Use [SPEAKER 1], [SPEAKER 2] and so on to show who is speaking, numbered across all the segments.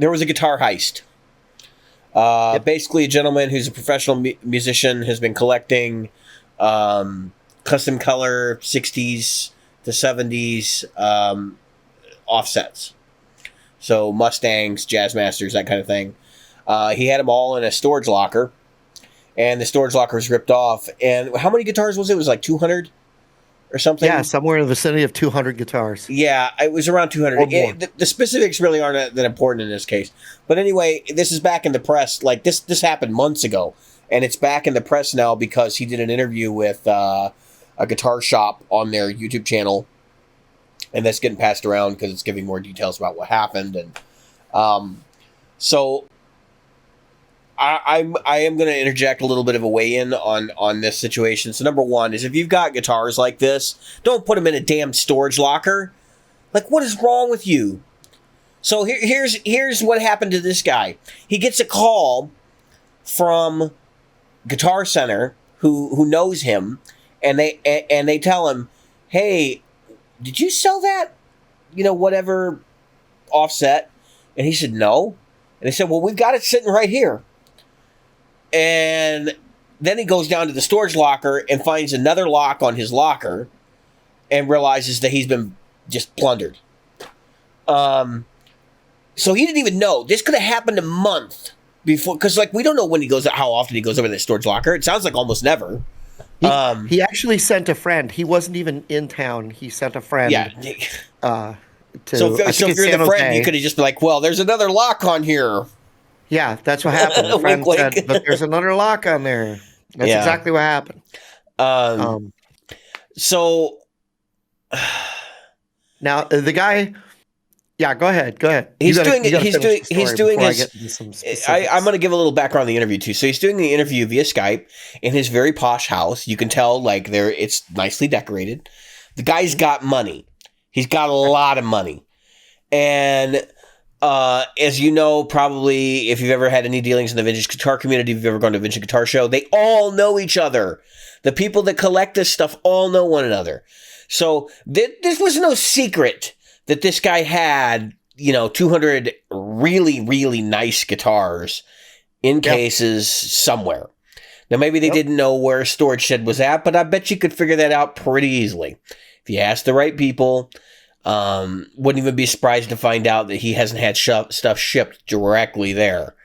[SPEAKER 1] there was a guitar heist. Basically, a gentleman who's a professional musician has been collecting custom color 60s to 70s offsets. So Mustangs, Jazzmasters, that kind of thing. He had them all in a storage locker, and the storage locker was ripped off. And how many guitars was it? It was like 200 or something?
[SPEAKER 2] Yeah, somewhere in the vicinity of 200 guitars.
[SPEAKER 1] Yeah, it was around 200. The specifics really aren't that important in this case. But anyway, this is back in the press. Like, this happened months ago, and it's back in the press now because he did an interview with a guitar shop on their YouTube channel, and that's getting passed around because it's giving more details about what happened. And so I am going to interject a little bit of a weigh-in on this situation. So number one is, if you've got guitars like this, don't put them in a damn storage locker. Like, what is wrong with you? So here's what happened to this guy. He gets a call from Guitar Center who knows him, and they tell him, hey, did you sell that, whatever offset? And he said, no. And they said, well, we've got it sitting right here. And then he goes down to the storage locker and finds another lock on his locker and realizes that he's been just plundered. So he didn't even know. This could have happened a month before, because we don't know how often he goes over to the storage locker. It sounds like almost never.
[SPEAKER 2] He actually sent a friend. He wasn't even in town. He sent a friend.
[SPEAKER 1] Yeah.
[SPEAKER 2] So
[SPEAKER 1] if you're the friend, you could have just been like, well, there's another lock on here.
[SPEAKER 2] Yeah, that's what happened. The friend said, but there's another lock on there. That's exactly what happened.
[SPEAKER 1] So
[SPEAKER 2] now the guy, go ahead.
[SPEAKER 1] I'm going to give a little background on the interview too. So he's doing the interview via Skype in his very posh house. You can tell it's nicely decorated. The guy's got money. He's got a lot of money. And as you know, probably if you've ever had any dealings in the vintage guitar community, if you've ever gone to a vintage guitar show, they all know each other. The people that collect this stuff all know one another. So this was no secret that this guy had, 200 really, really nice guitars in cases somewhere. Now, maybe they didn't know where a storage shed was at, but I bet you could figure that out pretty easily. If you ask the right people, wouldn't even be surprised to find out that he hasn't had stuff shipped directly there.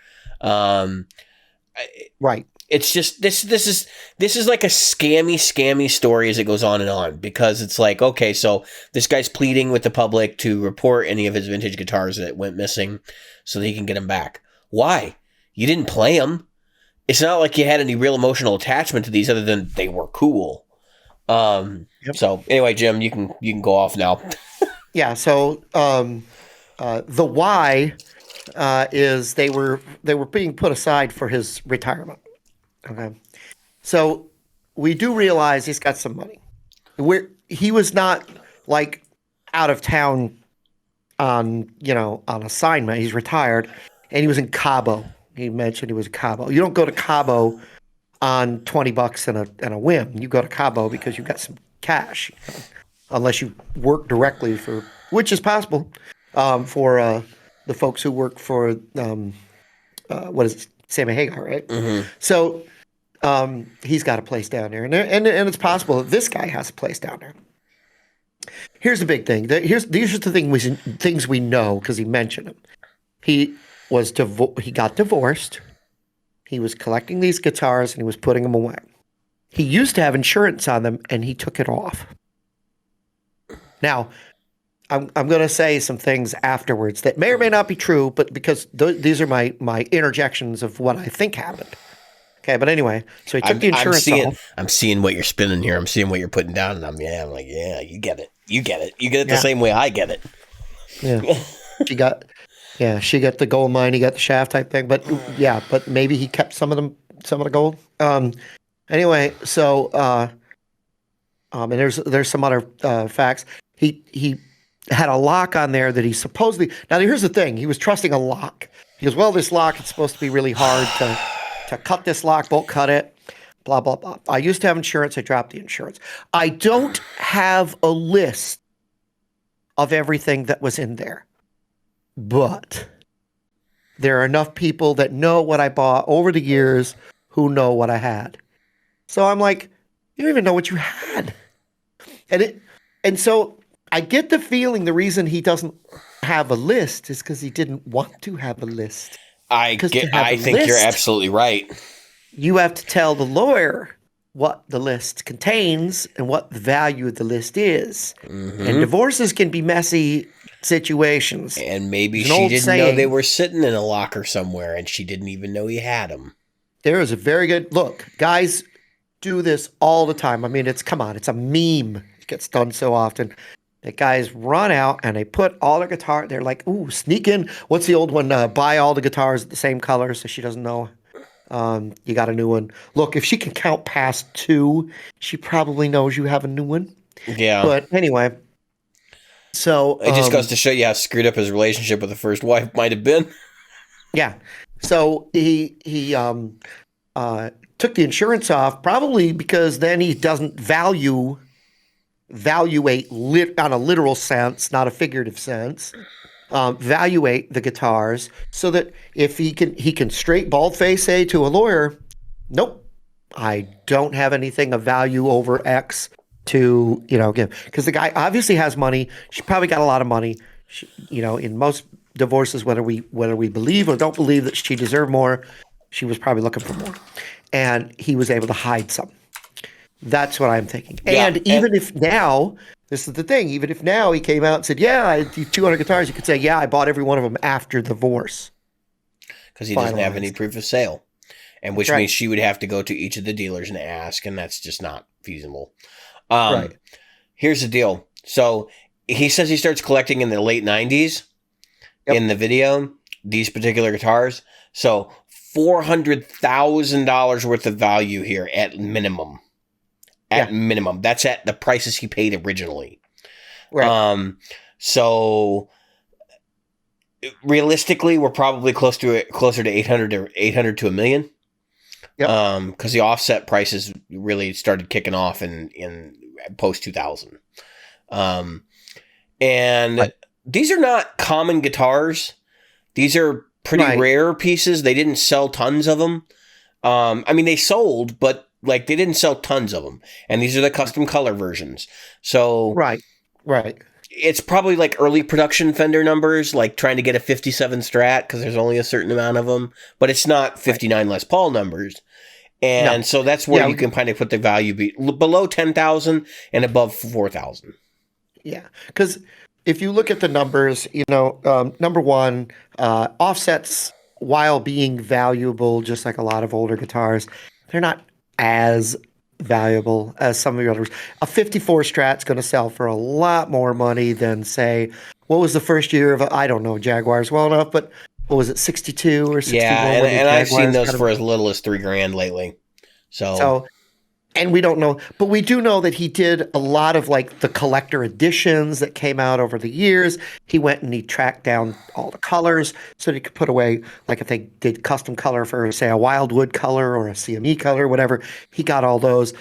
[SPEAKER 2] Right.
[SPEAKER 1] It's just this is like a scammy story as it goes on and on, because it's like, okay, so this guy's pleading with the public to report any of his vintage guitars that went missing so that he can get them back. Why? You didn't play them. It's not like you had any real emotional attachment to these other than they were cool. So anyway, Jim, you can go off now.
[SPEAKER 2] Yeah. So the why is they were being put aside for his retirement. Okay. So we do realize he's got some money. He was not like out of town on assignment. He's retired, and he was in Cabo. He mentioned he was in Cabo. You don't go to Cabo on $20 and a whim. You go to Cabo because you've got some cash, unless you work directly for, which is possible, for the folks who work for what is it, Sammy Hagar, right?
[SPEAKER 1] Mm-hmm.
[SPEAKER 2] So he's got a place down there, and it's possible that this guy has a place down there. Here's the big thing. These are the things we know because he mentioned them. He got divorced. He was collecting these guitars and he was putting them away. He used to have insurance on them and he took it off. Now, I'm going to say some things afterwards that may or may not be true, but because these are my interjections of what I think happened. Okay, but anyway, so he took the insurance off.
[SPEAKER 1] I'm seeing what you're spinning here. I'm seeing what you're putting down, and I'm like, yeah, you get it. You get it the same way I get it.
[SPEAKER 2] Yeah, she got the gold mine. He got the shaft type thing, but maybe he kept some of the gold. Anyway, so and there's some other facts. He had a lock on there that he supposedly. Now here's the thing: he was trusting a lock. He goes, well, this lock, it's supposed to be really hard to cut this lock, won't cut it, blah, blah, blah. I used to have insurance. I dropped the insurance. I don't have a list of everything that was in there, but There are enough people that know what I bought over the years who know what I had. So I'm like, you don't even know what you had. And so I get the feeling the reason he doesn't have a list is because he didn't want to have a list. Because to have
[SPEAKER 1] I
[SPEAKER 2] a
[SPEAKER 1] think you're
[SPEAKER 2] list,
[SPEAKER 1] absolutely right.
[SPEAKER 2] you have to tell the lawyer what the list contains and what the value of the list is. And divorces can be messy situations.
[SPEAKER 1] And maybe
[SPEAKER 2] There's an
[SPEAKER 1] she
[SPEAKER 2] old
[SPEAKER 1] didn't know they
[SPEAKER 2] saying,
[SPEAKER 1] were sitting in a locker somewhere, and she didn't even know he had them.
[SPEAKER 2] there is a very good look. Guys do this all the time. I mean, it's a meme. It gets done so often. The guys run out and they put all their guitar. They're like, "Ooh, sneak in." What's the old one? Buy all the guitars the same color so she doesn't know. You got a new one. Look, if she can count past 2, she probably knows you have a new one.
[SPEAKER 1] Yeah.
[SPEAKER 2] But anyway, so
[SPEAKER 1] it just goes to show you how screwed up his relationship with the first wife might have been.
[SPEAKER 2] Yeah. So he took the insurance off probably because then he doesn't evaluate on a literal sense, not a figurative sense. Evaluate the guitars so that if he can straight bald face say to a lawyer, nope, I don't have anything of value over X to give, because the guy obviously has money. She probably got a lot of money. In most divorces, whether we believe or don't believe that she deserved more, she was probably looking for more, and he was able to hide some. That's what I'm thinking.
[SPEAKER 1] Yeah,
[SPEAKER 2] and even if now, this is the thing, even if now he came out and said, yeah, I do 200 guitars, you could say, yeah, I bought every one of them after divorce.
[SPEAKER 1] Because he doesn't have any proof of sale. And which
[SPEAKER 2] Right.
[SPEAKER 1] means she would have to go to each of the dealers and ask, and that's just not feasible.
[SPEAKER 2] Right.
[SPEAKER 1] Here's the deal. So he says he starts collecting in the late 90s in the video, these particular guitars. So $400,000 worth of value here at minimum. At minimum. That's at the prices he paid originally.
[SPEAKER 2] Right.
[SPEAKER 1] So realistically, we're probably closer to 800 to $1 million.
[SPEAKER 2] Yep.
[SPEAKER 1] Because the offset prices really started kicking off in post 2000. And these are not common guitars. These are pretty rare pieces. They didn't sell tons of them. I mean, they sold, but they didn't sell tons of them. And these are the custom color versions. So
[SPEAKER 2] Right.
[SPEAKER 1] it's probably early production Fender numbers, trying to get a 57 Strat because there's only a certain amount of them, but it's not 59 Les Paul numbers. And so that's where you can kind of put the value below 10,000 and above 4,000.
[SPEAKER 2] Yeah. Because if you look at the numbers, number one, offsets, while being valuable, just like a lot of older guitars, they're not as valuable as some of the others. A 54 Strat's going to sell for a lot more money than, say, what was the first year of, I don't know Jaguars well enough, but what was it, 62 or 61?
[SPEAKER 1] Yeah, and I've seen those for as little as $3,000 lately. So,
[SPEAKER 2] and we don't know, but we do know that he did a lot of the collector editions that came out over the years. He went and he tracked down all the colors so that he could put away, if they did custom color for, say, a Wildwood color or a CME color, whatever, he got all those.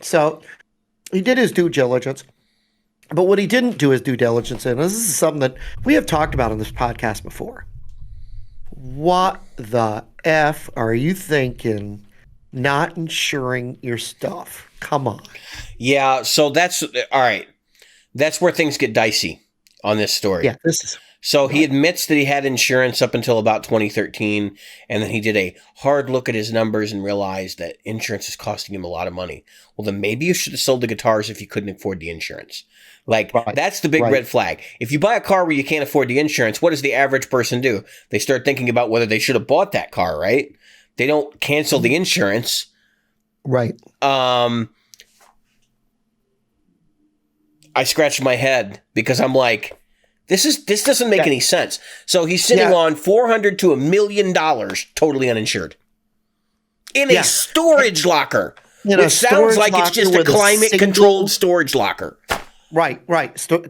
[SPEAKER 2] So he did his due diligence. But what he didn't do his due diligence in, and this is something that we have talked about on this podcast before. What the F are you thinking? Not insuring your stuff. Come on.
[SPEAKER 1] Yeah, so that's all right. That's where things get dicey on this story.
[SPEAKER 2] Yeah, this is.
[SPEAKER 1] So he admits that he had insurance up until about 2013, and then he did a hard look at his numbers and realized that insurance is costing him a lot of money. Well, then maybe you should have sold the guitars if you couldn't afford the insurance. That's the big red flag. If you buy a car where you can't afford the insurance, what does the average person do? They start thinking about whether they should have bought that car, right? They don't cancel the insurance.
[SPEAKER 2] Right.
[SPEAKER 1] I scratched my head because I'm like, this doesn't make any sense. So he's sitting on $400,000 to $1 million totally uninsured in a storage locker, which sounds like it's just a climate-controlled storage locker.
[SPEAKER 2] Right.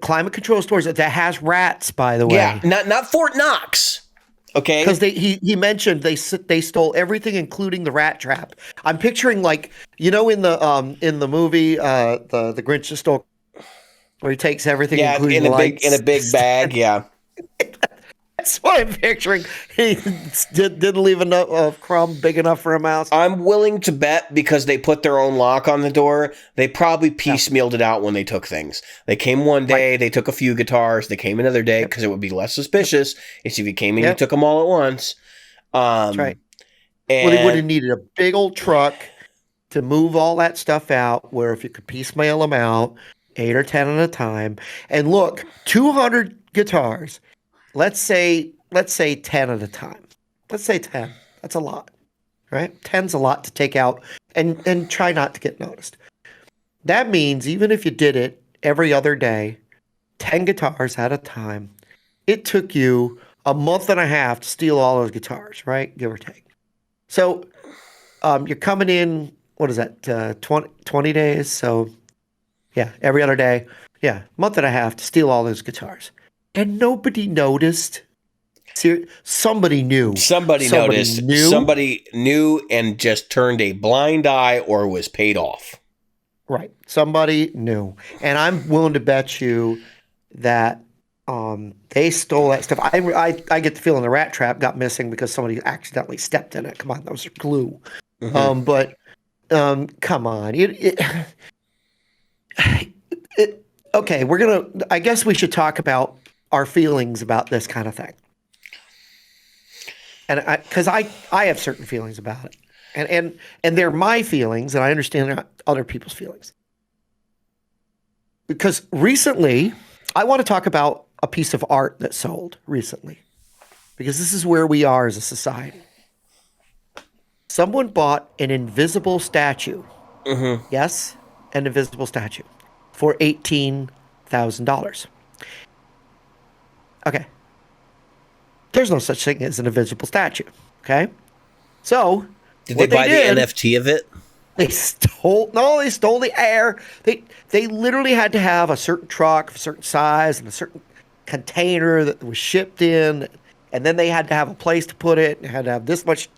[SPEAKER 2] Climate-controlled storage that has rats, by the way.
[SPEAKER 1] Yeah, not Fort Knox. Okay,
[SPEAKER 2] because he mentioned they stole everything, including the rat trap. I'm picturing in the movie the Grinch just stole, where he takes everything, including
[SPEAKER 1] in a big bag. Yeah,
[SPEAKER 2] That's what I'm picturing. He didn't leave a crumb big enough for a mouse.
[SPEAKER 1] I'm willing to bet because they put their own lock on the door, they probably piecemealed it out when they took things. They came one day, they took a few guitars. They came another day because it would be less suspicious. If you came in, you took them all at once.
[SPEAKER 2] That's right.
[SPEAKER 1] And
[SPEAKER 2] well, they would have needed a big old truck to move all that stuff out, where if you could piecemeal them out, 8 or 10 at a time. And look, 200 guitars, let's say 10 at a time. Let's say 10. That's a lot, right? 10's a lot to take out and try not to get noticed. That means even if you did it every other day, 10 guitars at a time, it took you a month and a half to steal all those guitars, right? Give or take. So you're coming in, what is that, 20 days? So, yeah, every other day. Yeah, month and a half to steal all those guitars. And nobody noticed. Somebody knew.
[SPEAKER 1] Somebody noticed. Somebody knew and just turned a blind eye or was paid off.
[SPEAKER 2] Right. Somebody knew. And I'm willing to bet you that they stole that stuff. I get the feeling the rat trap got missing because somebody accidentally stepped in it. Come on, that was glue. Mm-hmm. Come on. Okay, I guess we should talk about our feelings about this kind of thing. And because I have certain feelings about it. And they're my feelings, and I understand they're not other people's feelings. Because recently, I want to talk about a piece of art that sold recently. Because this is where we are as a society. Someone bought an invisible statue. Mm-hmm. Yes, an invisible statue. For $18,000. Okay. There's no such thing as an invisible statue. Okay. So,
[SPEAKER 1] did they buy the NFT of it?
[SPEAKER 2] They stole the air. They literally had to have a certain truck, a certain size, and a certain container that was shipped in, and then they had to have a place to put it, and had to have this much.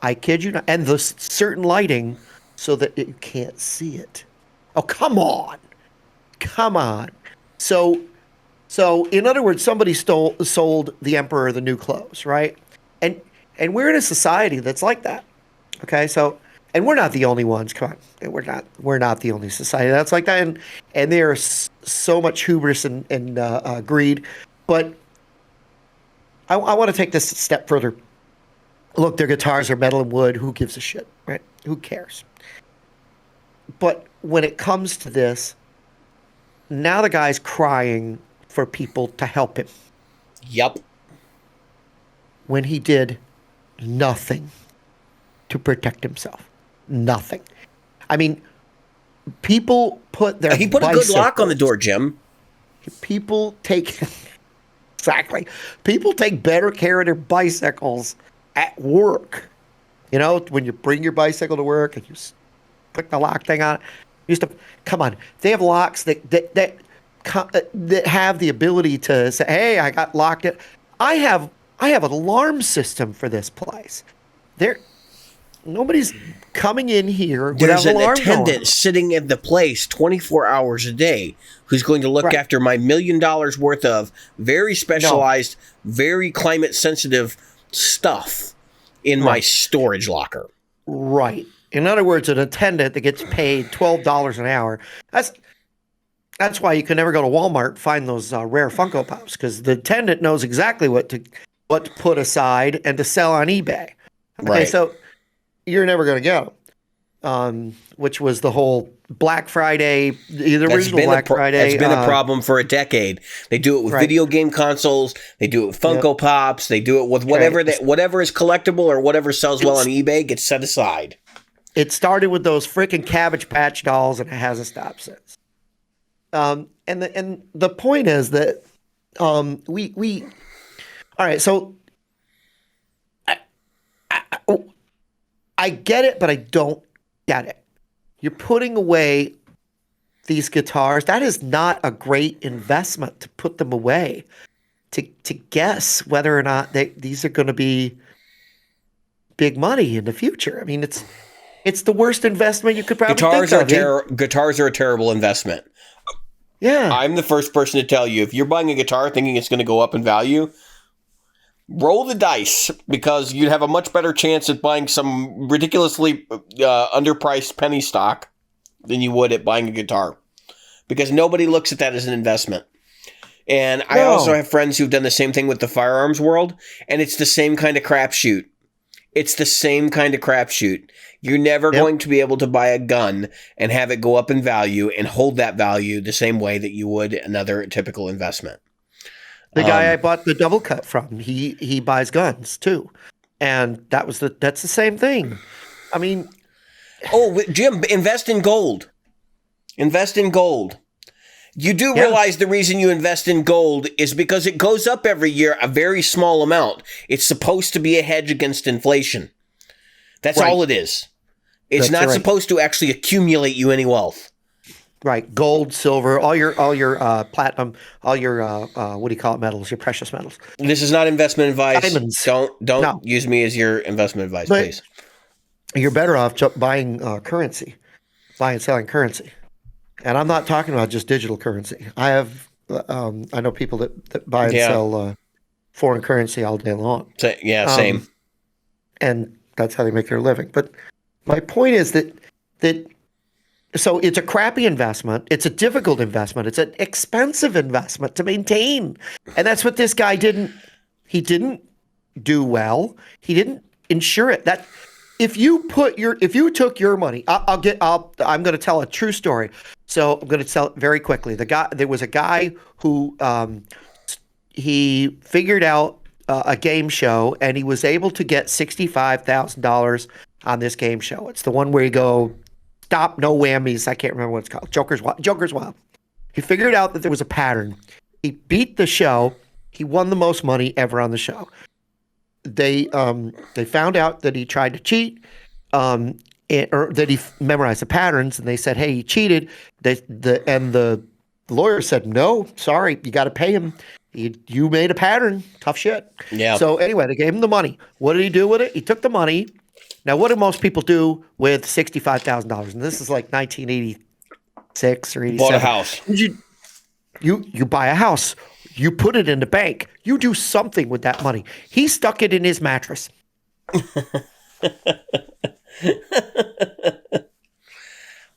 [SPEAKER 2] I kid you not, and the certain lighting so that you can't see it. Oh, come on. So in other words, somebody sold the emperor the new clothes, right? And we're in a society that's like that. Okay, so, and we're not the only ones. Come on, we're not the only society that's like that. And there's so much hubris and greed. But I want to take this a step further. Look, their guitars are metal and wood. Who gives a shit, right? Who cares? But when it comes to this, now the guy's crying for people to help him.
[SPEAKER 1] Yep.
[SPEAKER 2] When he did nothing to protect himself. Nothing. I mean, people put their
[SPEAKER 1] He put a good lock on the door, Jim.
[SPEAKER 2] People take... Exactly. People take better care of their bicycles at work. You know, when you bring your bicycle to work and you click the lock thing on it. Come on. They have locks that have the ability to say, hey, I got locked in. I have an alarm system for this place. Nobody's coming in here without an alarm.
[SPEAKER 1] There's an attendant sitting at the place 24 hours a day who's going to look after my $1 million worth of very specialized, very climate sensitive stuff in my storage locker.
[SPEAKER 2] Right. In other words, an attendant that gets paid $12 an hour. That's why you can never go to Walmart and find those rare Funko Pops, because the attendant knows exactly what to put aside and to sell on eBay. Okay,
[SPEAKER 1] right.
[SPEAKER 2] So you're never going to get them, which was the whole Black Friday, the original Black Friday.
[SPEAKER 1] It's been a problem for a decade. They do it with video game consoles. They do it with Funko Pops. They do it with whatever is collectible or whatever sells well on eBay gets set aside.
[SPEAKER 2] It started with those freaking Cabbage Patch dolls, and it hasn't stopped since. And the point is that we all right. So I get it, but I don't get it. You're putting away these guitars. That is not a great investment to put them away. To guess whether or not these are going to be big money in the future. I mean, it's the worst investment you could probably think of.
[SPEAKER 1] Guitars are a terrible investment.
[SPEAKER 2] Yeah.
[SPEAKER 1] I'm the first person to tell you, if you're buying a guitar thinking it's going to go up in value, Roll the dice, because you'd have a much better chance at buying some ridiculously underpriced penny stock than you would at buying a guitar, because nobody looks at that as an investment. And I also have friends who've done the same thing with the firearms world, and it's the same kind of crapshoot. It's the same kind of crapshoot. You're never going to be able to buy a gun and have it go up in value and hold that value the same way that you would another typical investment.
[SPEAKER 2] The guy I bought the double cut from, he buys guns too, and that's the same thing. I mean,
[SPEAKER 1] Jim, invest in gold. Invest in gold. You do realize the reason you invest in gold is because it goes up every year a very small amount. It's supposed to be a hedge against inflation. That's all it is. It's not supposed to actually accumulate you any wealth.
[SPEAKER 2] Right, gold, silver, all your platinum, all your what do you call it, metals, your precious metals.
[SPEAKER 1] This is not investment advice.
[SPEAKER 2] Diamonds.
[SPEAKER 1] Don't use me as your investment advice, please.
[SPEAKER 2] You're better off buying currency, buying and selling currency, and I'm not talking about just digital currency. I know people that buy and sell foreign currency all day long.
[SPEAKER 1] Same.
[SPEAKER 2] And that's how they make their living. But my point is that so it's a crappy investment. It's a difficult investment. It's an expensive investment to maintain. And that's what this guy he didn't do well. He didn't insure it. That if you took your money, I'm going to tell a true story. So I'm going to tell it very quickly. There was a guy who, he figured out a game show, and he was able to get $65,000 on this game show. It's the one where you go, stop, no whammies. I can't remember what it's called. Joker's Wild. He figured out that there was a pattern. He beat the show. He won the most money ever on the show. They found out that he tried to cheat, or that he memorized the patterns, and they said, "Hey, he cheated." The lawyer said, "No, sorry, you got to pay him. You made a pattern. Tough shit."
[SPEAKER 1] Yeah.
[SPEAKER 2] So anyway, they gave him the money. What did he do with it? He took the money. Now, what do most people do with $65,000? And this is like 1986 or 87.
[SPEAKER 1] Bought a house.
[SPEAKER 2] You buy a house. You put it in the bank. You do something with that money. He stuck it in his mattress.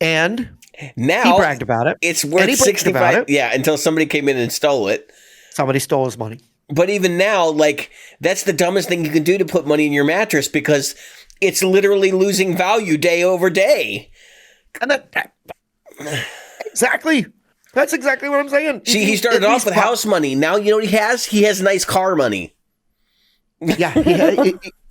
[SPEAKER 2] And
[SPEAKER 1] now
[SPEAKER 2] he bragged about it.
[SPEAKER 1] It's worth 65. Yeah, until somebody came in and stole it.
[SPEAKER 2] Somebody stole his money.
[SPEAKER 1] But even now, like, that's the dumbest thing you can do, to put money in your mattress, because it's literally losing value day over day.
[SPEAKER 2] And exactly. That's exactly what I'm saying.
[SPEAKER 1] See, he started off with house money. Now, you know what he has? He has nice car money.
[SPEAKER 2] Yeah.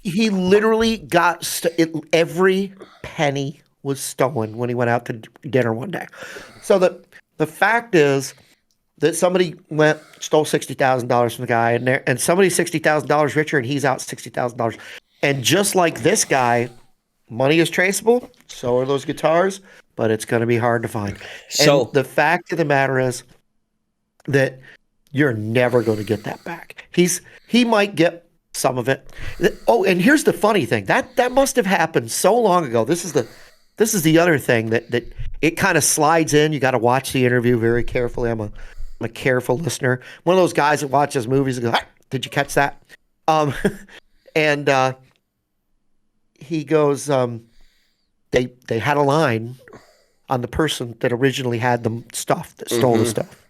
[SPEAKER 2] He literally got every penny was stolen when he went out to dinner one day. So the fact is that somebody stole $60,000 from the guy, and somebody's $60,000 richer, and he's out $60,000. And just like this guy, money is traceable. So are those guitars, but it's going to be hard to find. So the fact of the matter is that you're never going to get that back. He might get some of it. Oh, and here's the funny thing. That must have happened so long ago. This is the other thing that it kind of slides in. You got to watch the interview very carefully. I'm a careful listener. One of those guys that watches movies and goes, "Ah, did you catch that?" And he goes, they had a line on the person that originally had the stuff, that stole the stuff.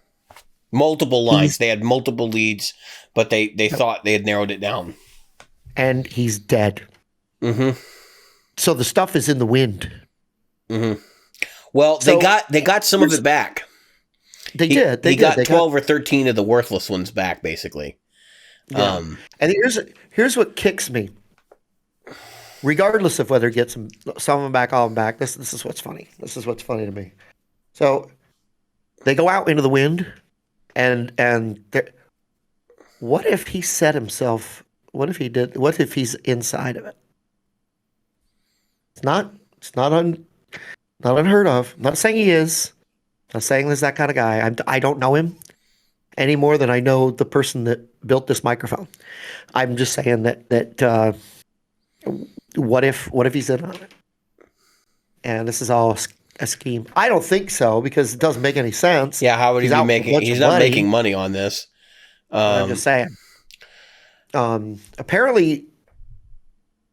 [SPEAKER 1] Multiple lines. They had multiple leads, but they thought they had narrowed it down.
[SPEAKER 2] And he's dead. Mm-hmm. So the stuff is in the wind.
[SPEAKER 1] Mm-hmm. Well, they got some of it back.
[SPEAKER 2] They did.
[SPEAKER 1] They got 12 or 13 of the worthless ones back, basically.
[SPEAKER 2] Yeah. And here's what kicks me. Regardless of whether it gets some of them back, all of them back, this is what's funny. This is what's funny to me. So they go out into the wind, and what if he set himself? What if he did? What if he's inside of it? It's not unheard of. I'm not saying he is. I'm not saying there's that kind of guy. I don't know him any more than I know the person that built this microphone. I'm just saying that what if he's in on it? And this is all a scheme. I don't think so, because it doesn't make any sense.
[SPEAKER 1] Yeah, how would he be making? He's not making money on this.
[SPEAKER 2] I'm just saying. apparently,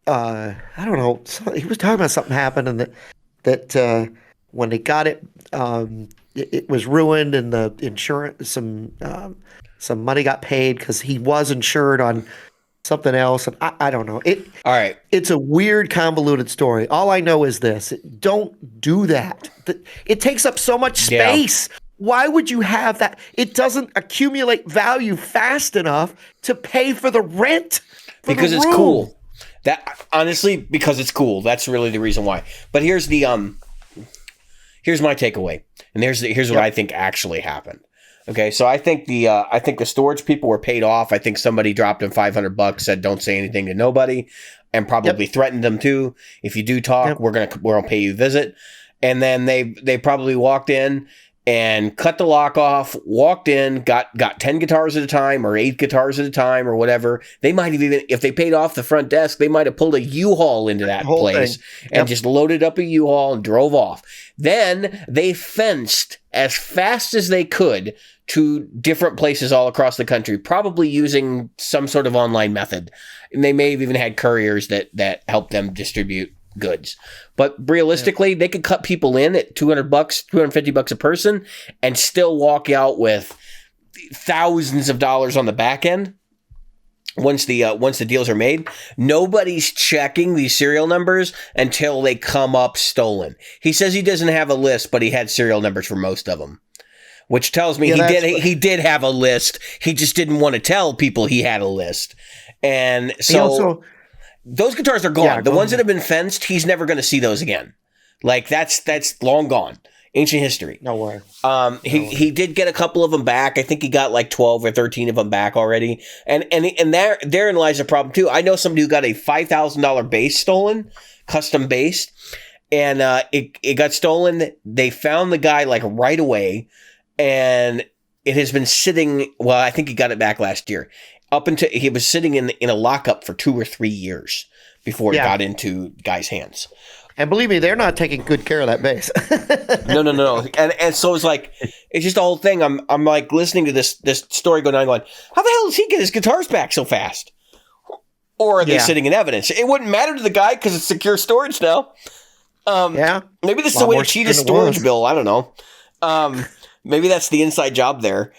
[SPEAKER 2] I don't know. He was talking about something happened, and that when they got it, it was ruined, and the insurance some money got paid because he was insured on something else, and I don't know.
[SPEAKER 1] All right.
[SPEAKER 2] It's a weird, convoluted story. All I know is this: don't do that. It takes up so much space. Yeah. Why would you have that? It doesn't accumulate value fast enough to pay for the rent.
[SPEAKER 1] Because it's cool. That honestly, because it's cool. That's really the reason why. But here's the here's my takeaway, and here's what I think actually happened. Okay, so I think the storage people were paid off. I think somebody dropped them $500, said don't say anything to nobody, and probably threatened them too. If you do talk, we're gonna pay you a visit. And then they probably walked in and cut the lock off, walked in, got 10 guitars at a time or 8 guitars at a time or whatever. They might have even, if they paid off the front desk, they might have pulled a U-Haul into that place and just loaded up a U-Haul and drove off. Then they fenced as fast as they could to different places all across the country, probably using some sort of online method. And they may have even had couriers that helped them distribute goods. But realistically, they could cut people in at $200, $250 a person and still walk out with thousands of dollars on the back end once the deals are made. Nobody's checking these serial numbers until they come up stolen. He says he doesn't have a list, but he had serial numbers for most of them, which tells me he did have a list. He just didn't want to tell people he had a list. And so those guitars are gone. Yeah, the ones that have been fenced, he's never going to see those again. Like that's long gone. Ancient history.
[SPEAKER 2] No way.
[SPEAKER 1] He did get a couple of them back. I think he got like 12 or 13 of them back already. And therein lies a problem too. I know somebody who got a $5,000 bass stolen, custom bass, and it got stolen. They found the guy like right away, and it has been sitting. Well, I think he got it back last year. Up until he was sitting in a lockup for 2 or 3 years before it got into guys' hands.
[SPEAKER 2] And believe me, they're not taking good care of that bass.
[SPEAKER 1] No. And so it's like, it's just the whole thing. I'm like listening to this story going on, going, how the hell does he get his guitars back so fast? Or are they sitting in evidence? It wouldn't matter to the guy because it's secure storage now. Maybe this is a way to cheat a storage bill. I don't know. Maybe that's the inside job there.